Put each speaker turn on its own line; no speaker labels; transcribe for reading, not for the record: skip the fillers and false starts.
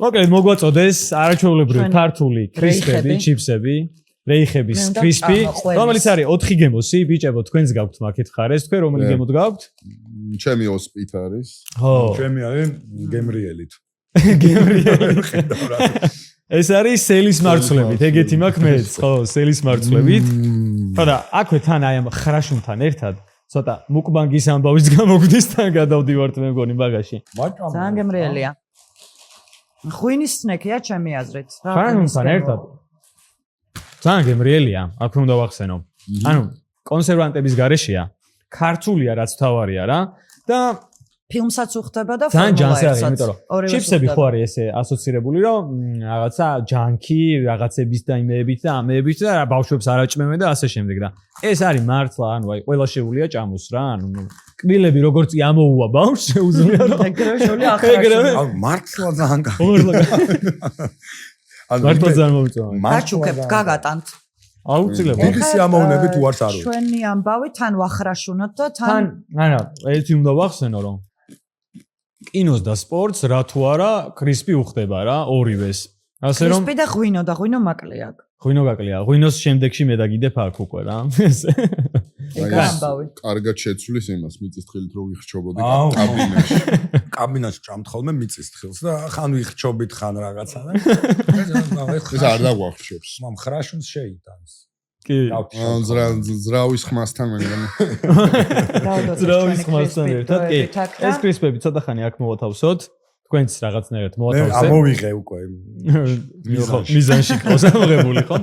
მოკლედ მოგვაწოდეს არაჩვეულებრივი ქართული კრისპები, ჩიფსები, რეიხების კრისპი, რომელიც არის 4 გემოსი, ბიჭებო, თქვენს გაქვთ მაგეთ ხარეს, თქვენ რომელი გემოთ გაქვთ?
ჩემი ოსპით არის.
ხო.
ჩემი არის გემრიელით.
გემრიელი. ეს არის სელის მარცვლებით, ეგეთი მაქვს მეც, ხო, სელის მარცვლებით. ხო და აქვე თან აი ამ ხრაშუნთან ერთად ცოტა მუკბანგის ამბავის გამოგვდის თან გადავდივართ მე მგონი მაგაში.
ძალიან გემრიელია. ღვინის სნეკია ჩემი აზრით.
ხრაშუნთან ერთად. ძალიან გემრიელია, აქვე უნდა ვახსენო. ანუ კონსერვანტების გარეშეა, ქართულია რაც თავარია რა და
ფილმსაც უხდება და
ძალიან ჯანსაღი, იმიტომ რომ ჩიფსები ხო არის ესე ასოცირებული, რომ რაღაცა ჯანკი, რაღაცების და იმეებით და ამეებით და ბავშვებს არაჭმევენ და ასე შემდეგ და ეს არის მართლა, ანუ აი ყველა შეუულია ჭამოს რა, ანუ კბილები როგორც ამოუვა ბავშვს შეუძლია რომ
ეგრევე შეული ახრაშუნა.
ანუ მართლა ძალიან კარგი.
მართლა ძალიან მომწონა.
გაჩუქებთ, გაგატანთ.
აუცილებლად.
BBC ამოვნებით უარს არ ვარ.
ჩვენი ამბავი თან ვახრაშუნოთ და
თან არა, ერთი უნდა ვახსენო რომ კინოს და სპორტს რა თუ არა კრისპი უხდება რა, ორივეს. ასე რომ
კრისპი და ღვინო და ღვინო მაკლი აქვს.
ღვინო გაკლია. ღვინოს შემდეგში მე დაგიდებ აქ უკვე რა.
ეგ ამბავი.
კარგად შეცვლის იმას მიწის თხილით რო ვიხჩობოდი
აუ.
კაბინაში.
კაბინაში ჭამთ ხოლმე მიწის თხილს და ხან ვიხჩობით ხან რაღაცა და
ეს არ დაგვახშობს.
მამ ხრაშუნს შეიტანს.
კი.
ზრავის ხმასთან მე მგონი.
ზრავის ხმასთან ერთად კი. ეს კრისპები ცოტა ხანი აქ მოვათავსოთ. თქვენც რაღაცნაირად
მე
მოვათავსეთ.
ამოვიღე უკვე.
მიზანში ყავს ამოღებული ხო?